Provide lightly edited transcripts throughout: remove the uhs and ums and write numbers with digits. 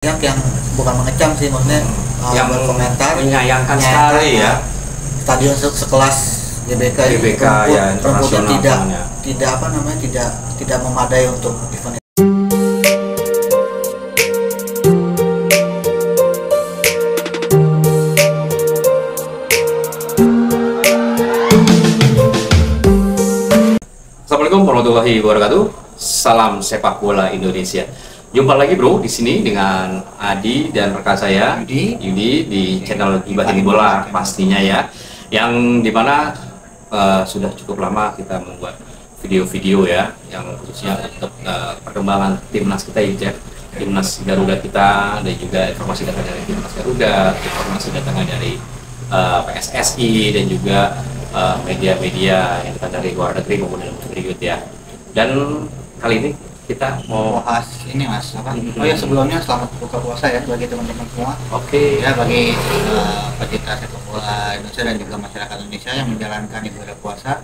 pihak yang bukan mengecam sih, maksudnya yang berkomentar menyayangkan sekali ya stadion sekelas GBK GBK ya rumputnya internasional tidak memadai untuk event itu. Assalamualaikum warahmatullahi wabarakatuh. Salam sepak bola Indonesia. Jumpa lagi bro di sini dengan Adi dan rekan saya Yudi di channel Gibah Ini Bola pastinya ya. Yang dimana sudah cukup lama kita membuat video-video ya, yang khususnya untuk perkembangan timnas kita ya, timnas Garuda kita, dan juga informasi datang dari timnas Garuda, informasi datang dari PSSI dan juga media-media yang datang dari luar negeri maupun dalam negeri ya. Dan kali ini kita mau bahas ini mas apa? Oh ya, sebelumnya selamat buka puasa ya bagi teman-teman semua. Oke. Ya, bagi pecinta sepak bola Indonesia dan juga masyarakat Indonesia yang menjalankan ibadah puasa,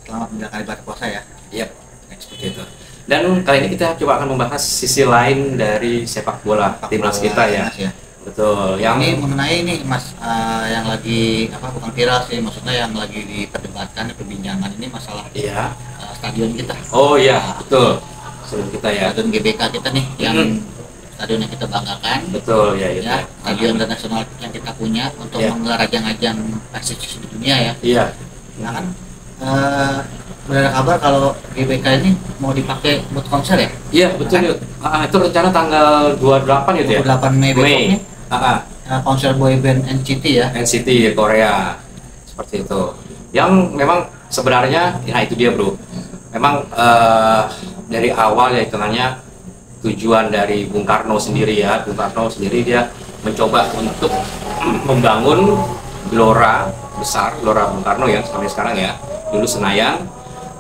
selamat menjalankan ibadah puasa ya. Iya, seperti itu. Dan kali ini kita coba akan membahas sisi lain dari sepak bola timnas kita ya. Mas, ya. Betul. Yang ini mengenai ini mas, yang lagi apa, bukan viral sih, maksudnya yang lagi diperdebatkan, perbincangan ini masalah stadion kita. Oh iya, betul. Stadion kita ya. Stadion GBK kita nih, yang stadion yang kita banggakan. Betul ya, itu. Ya, stadion internasional yang kita punya untuk menggelar ajang-ajang prestisius di dunia ya. Iya. Nah kan, benar kabar kalau GBK ini mau dipakai buat konser ya? Iya, betul yuk. Itu rencana tanggal 28 itu ya. 28 Mei besoknya. Konser boyband NCT ya. NCT Korea. Seperti itu. Yang memang sebenarnya, nah itu dia bro. Memang dari awal ya hitungannya tujuan dari Bung Karno sendiri ya. Bung Karno sendiri dia mencoba untuk membangun gelora besar, gelora Bung Karno ya sampai sekarang ya. Dulu Senayan.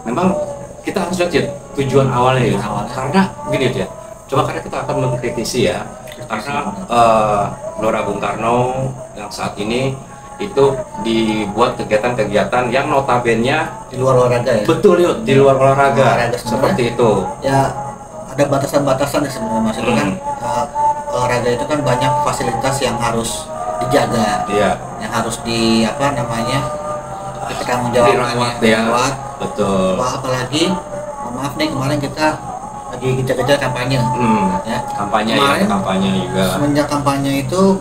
Memang kita harus lihat ya tujuan awalnya ya. Karena gini ya. Coba karena kita akan mengkritisi ya. Karena gelora Bung Karno yang saat ini itu dibuat kegiatan-kegiatan yang notabene Di luar olahraga ya. betul yuk, di luar olahraga seperti itu ya. Ada batasan-batasan ya sebenarnya mas. Itu kan olahraga itu kan banyak fasilitas yang harus dijaga, yang harus di apa namanya, bertanggung jawab, dirawat. Betul. Wah, apalagi maaf nih, kemarin kita lagi kejar-kejar kampanye ya. Kampanye juga semenjak kampanye itu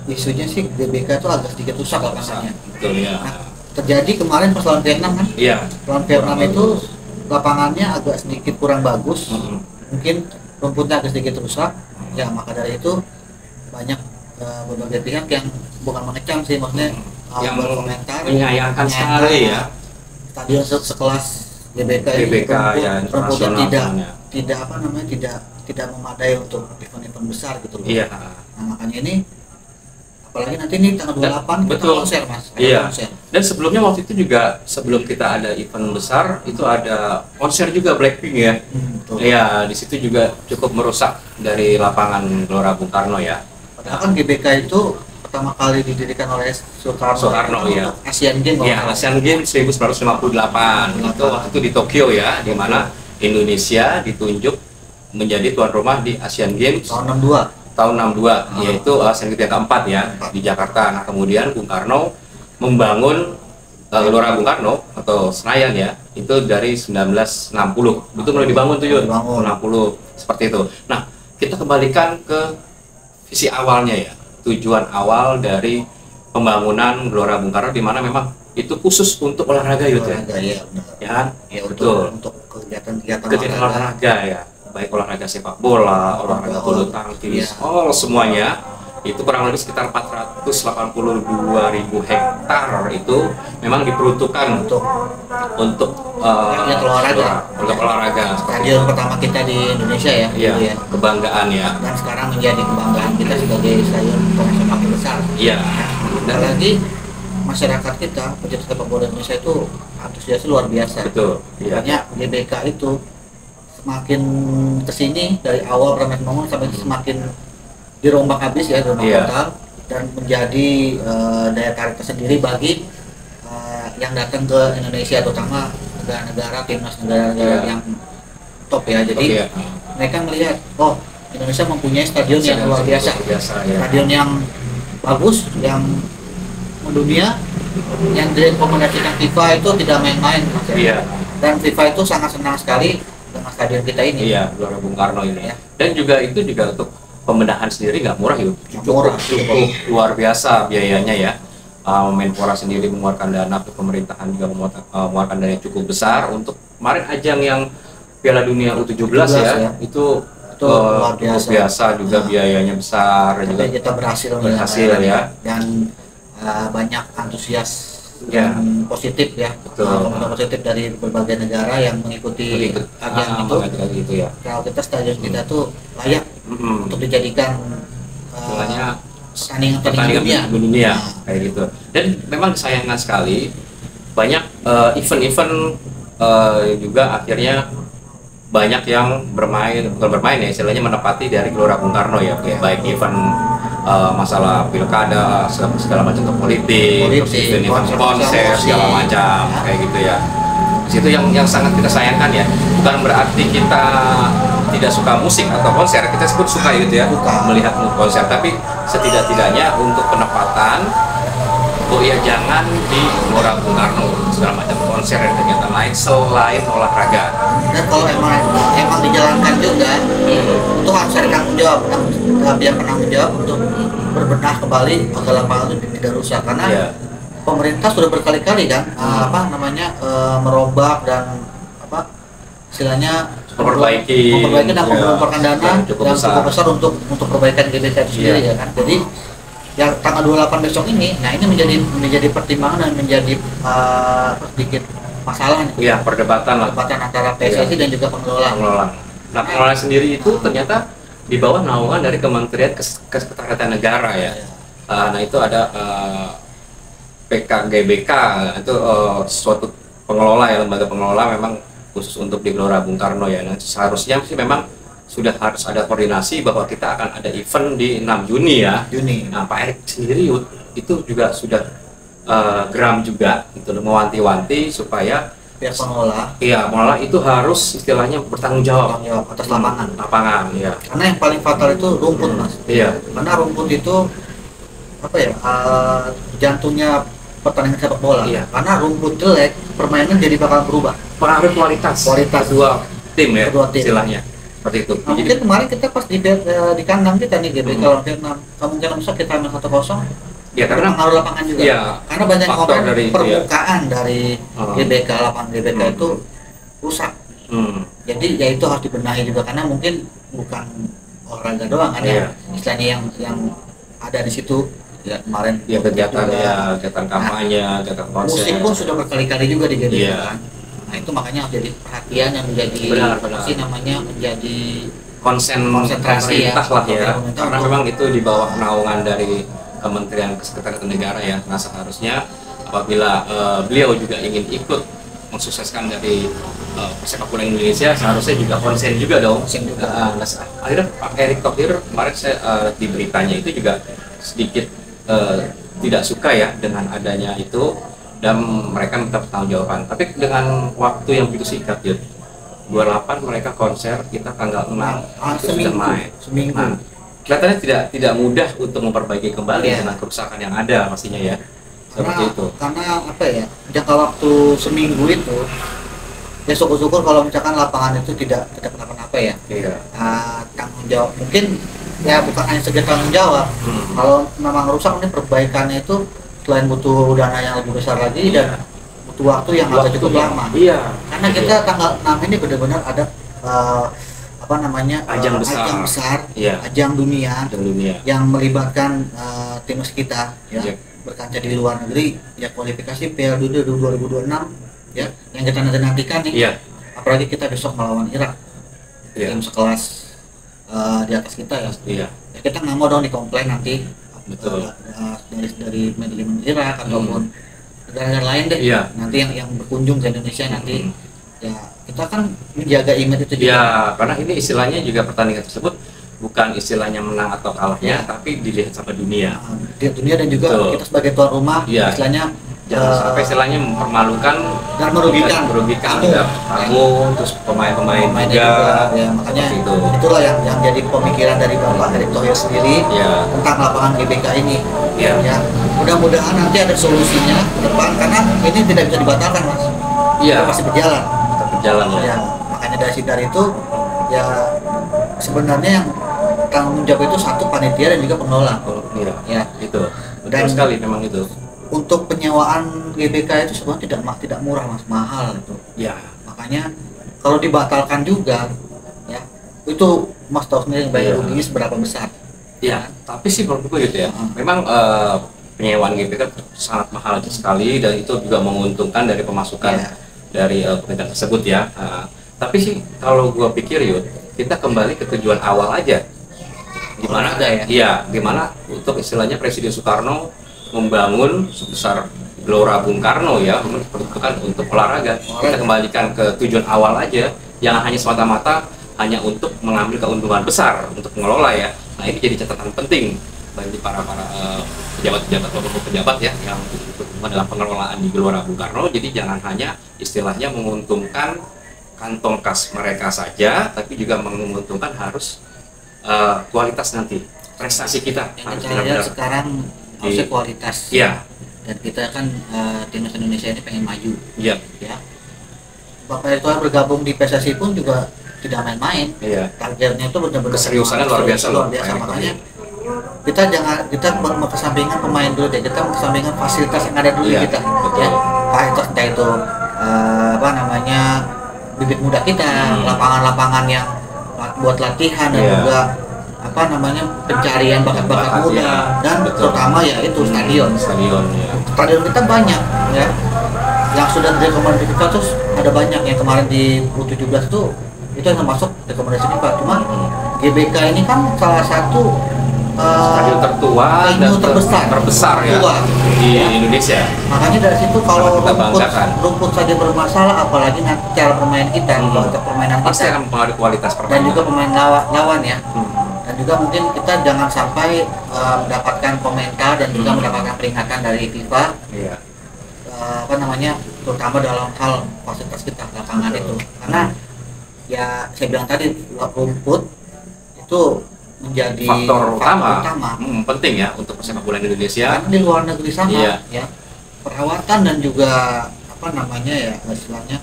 isunya sih GBK itu agak sedikit rusak lapangannya. Betul ya. Nah, terjadi kemarin pas lawan Vietnam kan? Iya. Lawan Vietnam itu lapangannya agak sedikit kurang bagus, mungkin rumputnya agak sedikit rusak. Ya maka dari itu banyak berbagai pihak yang bukan mengecam sih, maksudnya yang berkomentar menyayangkan sekali ya. Stadion sekelas GBK ya, rumputnya internasional tidak memadai untuk event-event besar gitu loh. Iya. Nah makanya ini, apalagi nanti ini tanggal 28 kita konser mas. Konser. Dan sebelumnya waktu itu juga sebelum kita ada event besar itu ada konser juga Blackpink ya. Iya, di situ juga cukup merusak dari lapangan Gelora Bung Karno ya. Padahal kan GBK itu pertama kali didirikan oleh Soekarno ya. Asian Games. Iya, Asian Games 1958. Itu waktu itu di Tokyo ya, di mana Indonesia ditunjuk menjadi tuan rumah di Asian Games tahun 62. Tahun 62, yaitu Asian Games yang keempat ya di Jakarta. Nah kemudian Bung Karno membangun Gelora Bung Karno atau Senayan ya, itu dari 1960. Itu mulai dibangun tuh yuk, 60 seperti itu. Nah kita kembalikan ke visi awalnya ya, tujuan awal dari pembangunan Gelora Bung Karno, di mana memang itu khusus untuk olahraga yuk ya. Ya, betul. Untuk kegiatan olahraga ya, baik olahraga sepak bola, olahraga bulu tangkis, semuanya itu kurang lebih sekitar 482.000 hektar itu memang diperuntukkan untuk olahraga. Stadion pertama kita di Indonesia ya. Iya, kebanggaan ya. Dan sekarang menjadi kebanggaan kita sebagai stadion semakin besar. Iya. Dan lagi masyarakat kita, pecinta sepak bola Indonesia itu antusias luar biasa. Betul. Makanya GBK itu semakin kesini dari awal ramai ngomong sampai semakin dirombak habis ya, total, dan menjadi daya tarik tersendiri bagi yang datang ke Indonesia, terutama negara-negara timnas negara-negara yang top ya. Jadi mereka melihat, oh Indonesia mempunyai stadion yang luar biasa, ya. stadion yang bagus, yang mendunia, yang direkomendasikan FIFA itu tidak main-main, Mas. Iya. Dan FIFA itu sangat senang sekali dengan stadion kita ini. Iya, Gelora Bung Karno ini. Ya. Dan juga itu juga untuk pembenahan sendiri nggak murah yuk. Murah. Cukup luar biasa biayanya ya. Menpora sendiri mengeluarkan dana, pemerintahan juga mengeluarkan dana yang cukup besar untuk kemarin ajang yang Piala Dunia U17 ya. Itu luar biasa juga, biayanya besar. Tapi juga kita berhasil ya. Dan banyak antusias ya. yang positif ya, komentar positif dari berbagai negara yang mengikuti ajang itu. Ya. Kalau kita stadion kita tuh layak untuk dijadikan pertandingan dunia. Kayak gitu. Dan memang disayangkan sekali banyak event-event juga akhirnya banyak yang bukan bermain ya, istilahnya menepati dari Gelora Bung Karno ya, baik event masalah pilkada segala macam ke politik, event konser segala macam kayak gitu ya. Itu yang sangat kita sayangkan ya. Bukan berarti kita tidak suka musik atau konser, kita sebut suka gitu ya, melihat konser, tapi setidak-tidaknya untuk penempatan ya jangan di Gelora Bung Karno segala macam konser dan kegiatan lain selain olahraga. Dan kalau emang dijalankan juga, itu harus ada tanggung jawab, biar penanggung jawab untuk berbenah kembali agar lapangan itu tidak rusak. Karena pemerintah sudah berkali-kali kan merombak dan istilahnya memperbaiki dan mengumpulkan dana yang cukup besar untuk perbaikan GBK itu sendiri ya kan. Jadi yang tanggal 28 besok ini, nah ini menjadi pertimbangan dan menjadi sedikit masalah nih. Iya, perdebatan antara PSSI dan juga pengelola. Nah, pengelola sendiri itu ternyata di bawah naungan dari Kementerian Kesekretariatan Negara ya. Nah itu ada PKGBK, itu suatu pengelola ya, lembaga pengelola memang khusus untuk di Gelora Bung Karno ya. Nah, seharusnya sih memang sudah harus ada koordinasi bahwa kita akan ada event di 6 Juni ya. Nah, Pak Erik sendiri itu juga sudah geram juga gitu, mewanti-wanti supaya pihak pengelola. Iya, pengelola itu harus istilahnya bertanggung jawab atas lapangan ya. Karena yang paling fatal itu rumput, Mas. Iya. Karena rumput itu jantungnya pertandingan sepak bola. Iya. Karena rumput jelek, permainan jadi bakal berubah. Pengaruh kualitas kedua tim ya, istilahnya. Seperti itu. Nah, mungkin kemarin kita pas di kandang kita nih GBK lawan Vietnam, kemungkinan besar kita menang 1-0. Ya karena pengaruh lapangan juga. Ya, karena banyak orang dari permukaan dari GBK, lapangan GBK itu rusak. Jadi ya itu harus dibenahi juga karena mungkin bukan olahraga doang kan ya. Istilahnya yang ada di situ ya kemarin kegiatan kampanye, kegiatan konser. Musik pun sudah berkali-kali juga di GBK kan. Nah itu makanya harus jadi perhatian yang menjadi menjadi konsentrasi lah ya. Karena memang itu di bawah naungan dari Kementerian Kesekretariatan Negara ya. Nah seharusnya apabila beliau juga ingin ikut mensukseskan dari sepak bola Indonesia, seharusnya juga konsen juga dong. Akhirnya Pak Erick Thohir kemarin saya di beritanya itu juga sedikit tidak suka ya dengan adanya itu, dan mereka minta pertanggungjawaban. Tapi dengan waktu yang begitu singkat ya, 28 mereka konser, kita tanggal 6 sudah main. Seminggu. Nah, kelihatannya tidak mudah untuk memperbaiki kembali dengan kerusakan yang ada pastinya ya. Seperti itu. Karena jangka waktu seminggu itu ya syukur-syukur kalau misalkan lapangan itu tidak kenapa-napa ya. Iya. Tanggung jawab mungkin ya bukan hanya sekedar tanggung jawab. Kalau memang rusak ini perbaikannya itu selain butuh dana yang lebih besar lagi dan butuh waktu yang agak cukup lama. Iya. Karena kita tanggal 6 ini benar-benar ada ajang besar, ajang dunia yang melibatkan timnas kita ya, berkaca di luar negeri ya, kualifikasi Piala Dunia 2026 ya, yang kita nantikan nih. Apalagi kita besok melawan Irak, tim sekelas di atas kita ya. Kita nggak mau dong dikomplain nanti dari manajemen Irak ataupun negara-negara lain deh nanti yang berkunjung ke Indonesia nanti ya kita kan menjaga image itu juga. Ya karena ini istilahnya juga pertandingan tersebut bukan istilahnya menang atau kalahnya, tapi dilihat sama dunia. Dunia dan juga kita sebagai tuan rumah istilahnya jangan sampai istilahnya mempermalukan dan merugikan juga kamu, terus pemain-pemain juga. Ya, makanya itu. Itulah yang jadi pemikiran dari Bapak Erick Thohir sendiri Ya. tentang lapangan GBK ini. Ya. Ya, mudah-mudahan nanti ada solusinya ke depan karena ini tidak bisa dibatalkan, Mas. Iya. Masih berjalan. Tetap berjalan ya. Ya, makanya dari itu ya sebenarnya yang tanggung jawab itu satu panitia dan juga pengelola. Iya. Ya. Itu. Betul Dan sekali memang itu. untuk penyewaan GBK itu sebenarnya tidak murah, Mas, mahal itu. Ya. Makanya kalau dibatalkan juga ya itu Mas tahu sendiri bayar ruginya seberapa besar. Ya, tapi sih menurut gue gitu ya. Memang penyewaan GBK sangat mahal sekali dan itu juga menguntungkan dari pemasukan dari pemerintah tersebut ya. Tapi sih kalau gue pikir yuk, kita kembali ke tujuan awal aja. Gimana ya? Iya, gimana untuk istilahnya Presiden Soekarno membangun sebesar Gelora Bung Karno ya, memperuntukkan untuk olahraga. Kita kembalikan ke tujuan awal aja, yang hanya semata-mata hanya untuk mengambil keuntungan besar untuk mengelola ya. Nah ini jadi catatan penting bagi para pejabat-pejabat ataupun pejabat ya yang berhubungan dalam pengelolaan di Gelora Bung Karno. Jadi jangan hanya istilahnya menguntungkan kantong kas mereka saja, tapi juga menguntungkan harus kualitas nanti prestasi kita yang harus kita lihat benar-benar sekarang harusnya kualitas. Iya. Dan kita kan timnas Indonesia ini pengen maju. Iya. Ya. Bapak Erick Thohir bergabung di PSSI pun juga tidak main-main. Iya. Targetnya itu benar-benar keseriusannya luar biasa loh. Makanya kita mengesampingkan pemain dulu deh, kita mengesampingkan fasilitas yang ada dulu kita. Betul. Ya. Fasilitas entah itu bibit muda kita, lapangan-lapangan yang buat latihan dan juga pencarian bakat-bakat muda dan terutama ya itu stadion kita banyak ya yang sudah direkomendasi FIFA terus ada banyak yang kemarin di U17 itu yang termasuk rekomendasi FIFA. Cuma GBK ini kan salah satu stadion tertua dan terbesar ya di Indonesia. Makanya dari situ kalau rumput saja bermasalah, apalagi nanti cara bermain kita, kualitas permainan pasti kita akan mempengaruhi kualitas permainan dan juga pemain lawan ya. Dan juga mungkin kita jangan sampai mendapatkan komentar dan juga mendapatkan peringatan dari FIFA. Iya. Terutama dalam hal fasilitas kita lapangan itu. Karena ya saya bilang tadi rumput itu menjadi faktor utama. Penting ya untuk persepak bola Indonesia. Karena di luar negeri sana ya perawatan dan juga istilahnya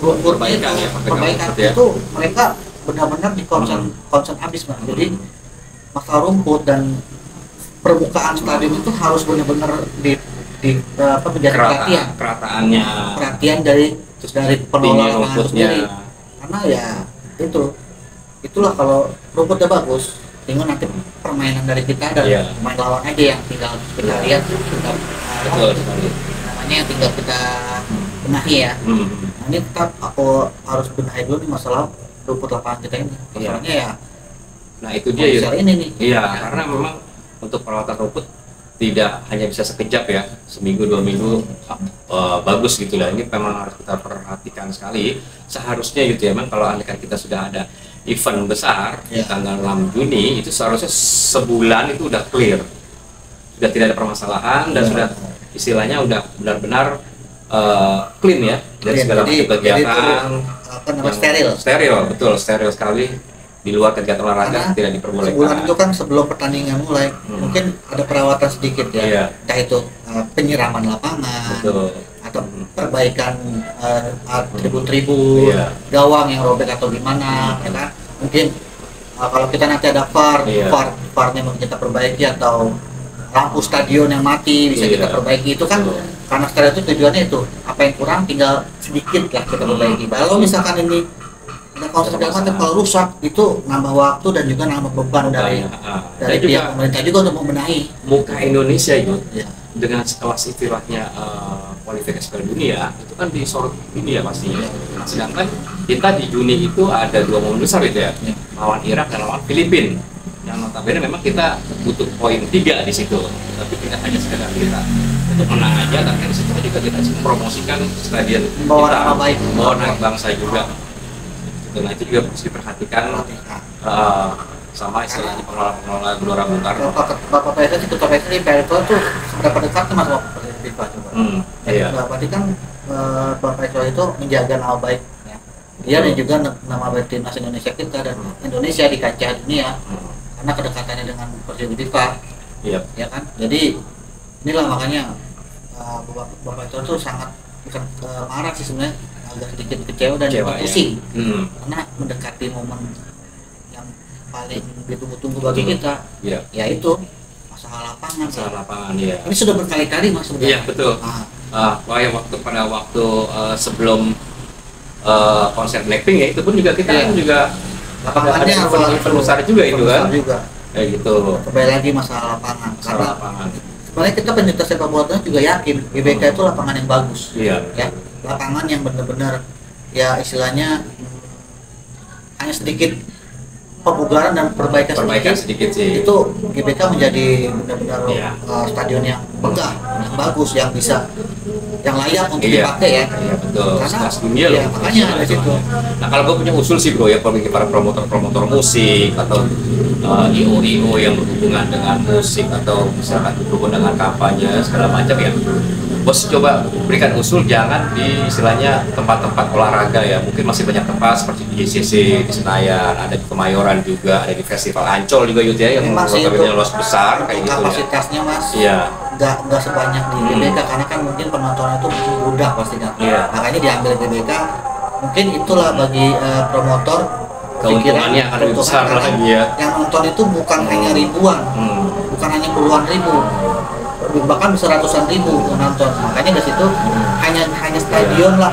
perbaikan itu mereka benar-benar di konsen habis, Bang. Jadi masalah rumput dan permukaan stadion itu harus benar-benar menjadi perhatian dari pengelola lapangan sendiri. Karena ya itulah kalau rumputnya bagus, tinggal nanti permainan dari kita dan main lawan aja yang tinggal kita lihat, yang tinggal kita benahi ya. Nah, ini aku harus benahi dulu nih masalah rumput lapangan kita ini. Masalahnya ya. Nah itu dia ini nih. Iya, karena memang untuk perawatan rumput tidak hanya bisa sekejap ya, seminggu 2 minggu bagus gitu lah. Ini memang harus kita perhatikan sekali. Seharusnya gitu ya, memang kalau andaikan kita sudah ada event besar di tanggal 6 Juni itu seharusnya sebulan itu udah clear, sudah tidak ada permasalahan dan sudah istilahnya udah benar-benar clean ya dari segala macam kegiatan. Steril sekali di luar kegiatan olahraga tidak diperbolehkan. Sebulan itu kan sebelum pertandingan mulai, mungkin ada perawatan sedikit ya, entah itu penyiraman lapangan atau perbaikan tribun, gawang yang robek atau gimana, ya kan? Mungkin kalau kita nanti ada VAR-nya mungkin kita perbaiki atau lampu stadion yang mati bisa kita perbaiki. Itu kan karena steril itu tujuannya itu apa yang kurang tinggal sedikit lah kita perbaiki. Kalau misalkan ini ada konsep segala macam, kalau rusak itu nambah waktu dan juga nambah beban dari pihak pemerintah juga untuk membenahi muka Indonesia itu dengan sekelas istilahnya kualifikasi Piala Dunia itu kan disorot dunia pastinya. Nah, sedangkan kita di Juni itu ada 2 momen besar itu ya, lawan Irak dan lawan Filipina. Yang notabene memang kita butuh poin 3 di situ, tapi tidak hanya sekedar kita untuk menang aja, tapi di situ juga kita mempromosikan stadion kita, bawa nama bangsa juga. Nah itu juga harus diperhatikan sama istilahnya pengelola Gelora Bung Karno. Bapak PSSI, Ketua PSSI, Pak Erick Thohir tuh seberapa dekat Mas FIFA coba. Iya. Berarti kan Bapak Eko itu menjaga nama baik ya. Dia dan juga nama baik timnas Indonesia kita dan Indonesia di kancah dunia karena kedekatannya dengan presiden FIFA. Iya. Ya kan. Jadi inilah makanya Bapak Eko itu sangat bukan marah sih sebenarnya, agak sedikit kecewa dan juga pusing karena mendekati momen yang paling ditunggu-tunggu bagi kita, yaitu masalah lapangan. Ya. Ini sudah berkali-kali Mas sebenarnya. Iya betul. Pada waktu sebelum konser Blackpink ya, itu pun juga kita juga lapangannya event besar juga itu kan. Kayak gitu. Kembali lagi masalah lapangan. Sebenarnya kita penyintas sepak bola juga yakin GBK itu lapangan yang bagus. Iya. Ya, lapangan yang benar-benar ya istilahnya hanya sedikit pembugaran dan perbaikan sedikit sih. Itu GBK menjadi benar-benar stadion yang megah, yang bagus, yang bisa, yang layak untuk dipakai ya. Iya betul. Karena dunia loh. Makanya ada situ. Nah kalau gue punya usul sih bro ya, bagi para promotor musik atau IO yang berhubungan dengan musik atau misalkan berhubungan dengan kampanye segala macam ya, bos coba berikan usul jangan di istilahnya tempat-tempat olahraga ya, mungkin masih banyak tempat seperti di JCC, di Senayan, ada di Kemayoran juga, ada di Festival Ancol juga ya yang protokolnya luas besar kayak gitu kapasitasnya ya. Mas Iya. nggak sebanyak di GBK karena kan mungkin penontonnya itu mudah pastinya. Makanya diambil GBK, mungkin itulah bagi promotor keuntungannya akan lebih besar lagi ya. Yang nonton itu bukan hanya ribuan, bukan hanya puluhan ribu, bahkan bisa ratusan ribu penonton. Makanya dari situ hanya stadion lah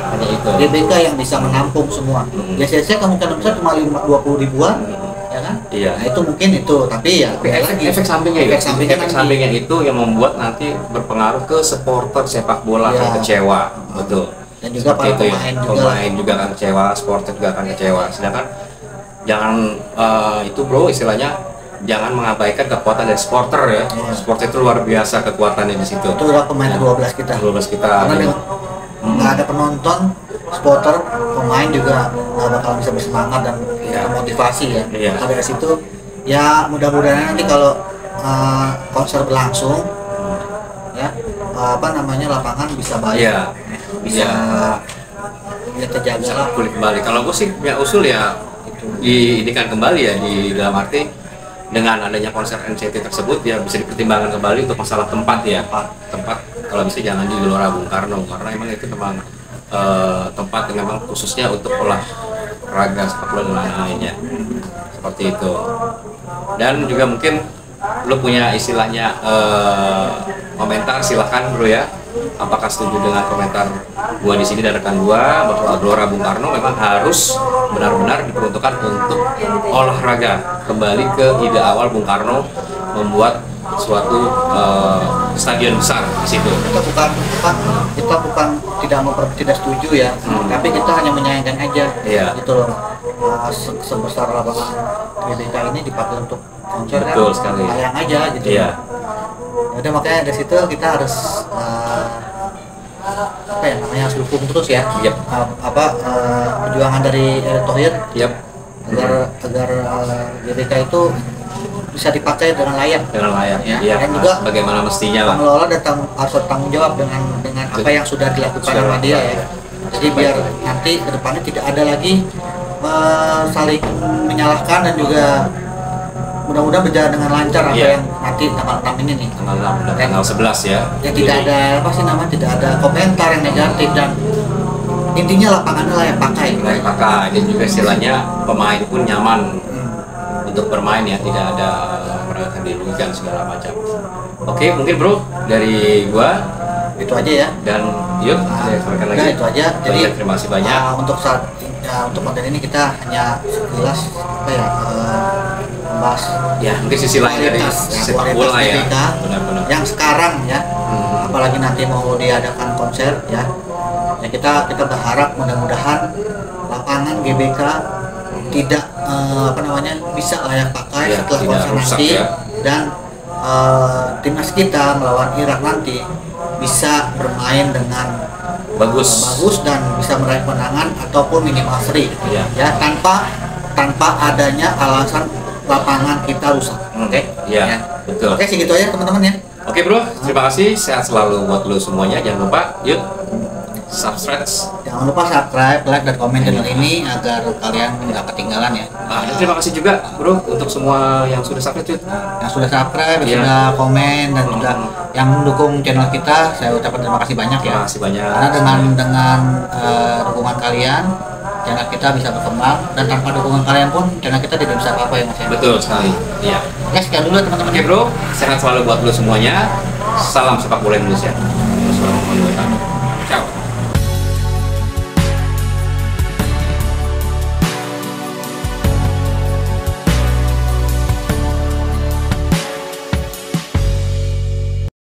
GBK yang bisa menampung semua. Biasanya kemungkinan besar cuma 20 ribuan, ya kan? Iya. Nah itu mungkin itu, tapi ya efek sampingnya itu yang membuat nanti berpengaruh ke supporter sepak bola akan kecewa, betul. Dan juga para pemain juga akan kecewa, supporter juga akan kecewa. Sedangkan jangan itu bro istilahnya jangan mengabaikan kekuatan dari supporter ya. Supporter itu luar biasa kekuatannya di situ. Itu adalah pemain 12 kita. Karena nggak ada penonton, supporter, pemain juga nggak bakal bisa bersemangat dan termotivasi ya. Dari situ ya mudah-mudahan nanti kalau konser berlangsung ya lapangan bisa baik, bisa terjaga lah. Pulih kembali. Kalau gue sih punya usul ya diindikan kembali ya, di dalam arti dengan adanya konser NCT tersebut ya bisa dipertimbangkan kembali untuk masalah tempat ya. Tempat kalau bisa jangan di Gelora Bung Karno karena emang itu memang tempat yang memang khususnya untuk olahraga sepak bola dan lain-lainnya seperti itu. Dan juga mungkin lo punya istilahnya komentar, silahkan bro ya. Apakah setuju dengan komentar gua di sini dan rekan gua bahwa Gelora Bung Karno memang harus benar-benar diperuntukkan untuk olahraga, kembali ke ide awal Bung Karno membuat suatu stadion besar di situ. Kita bukan tidak setuju ya, tapi kita hanya menyayangkan aja. Gitu loh. Sebesar lapangan GBK ini dipakai untuk konser kan, sayang aja gitu. Udah makanya dari situ kita harus harus dukung terus ya. Perjuangan dari Erick Thohir agar GBK itu bisa dipakai dengan layak ya. Dan juga bagaimana mestinya lah pengelola harus bertanggung jawab dengan apa yang sudah dilakukan sama dia ya. Jadi biar nanti kedepannya tidak ada lagi saling menyalahkan, dan juga mudah-mudahan berjalan dengan lancar apa yang nanti tanggal 6 ini nih. Tanggal 11 ya. Ya tidak ada tidak ada komentar yang negatif, dan intinya lapangannya layak pakai. Dan juga istilahnya pemain pun nyaman untuk bermain ya, tidak ada merasa dirugikan segala macam. Oke, mungkin bro dari gua itu aja ya. Dan yuk saya sampaikan lagi. Itu aja. Jadi terima kasih banyak. Untuk konten ini kita hanya sekilas membahas mungkin sisi lain dari sepak bola ya. Benar-benar. Yang sekarang ya, apalagi nanti mau diadakan konser ya. Kita berharap mudah-mudahan lapangan GBK tidak bisa layak pakai setelah konser nanti dan timnas kita melawan Irak nanti bisa bermain dengan bagus dan bisa meraih kemenangan ataupun minimal seri ya, tanpa adanya alasan lapangan kita rusak. Betul. Oke, segitu aja teman-teman ya. Oke bro, terima kasih. Sehat selalu buat lo semuanya. Jangan lupa, yuk subscribe. Jangan lupa subscribe, like, dan komen channel ini agar kalian nggak ketinggalan ya. Nah, dan terima kasih juga bro untuk semua yang sudah subscribe. Yang sudah subscribe, yang Iya. sudah komen, dan juga yang mendukung channel kita, saya ucapkan terima kasih banyak ya. Terima kasih banyak. Karena dengan dukungan kalian, channel kita bisa berkembang, dan tanpa dukungan kalian pun channel kita tidak bisa apa-apa ya Mas ya. Betul sekali. Iya. Ya sekian dulu teman-teman. Oke bro, sehat selalu buat lo semuanya. Salam sepak bola Indonesia. Wassalamualaikum warahmatullahi wabarakatuh.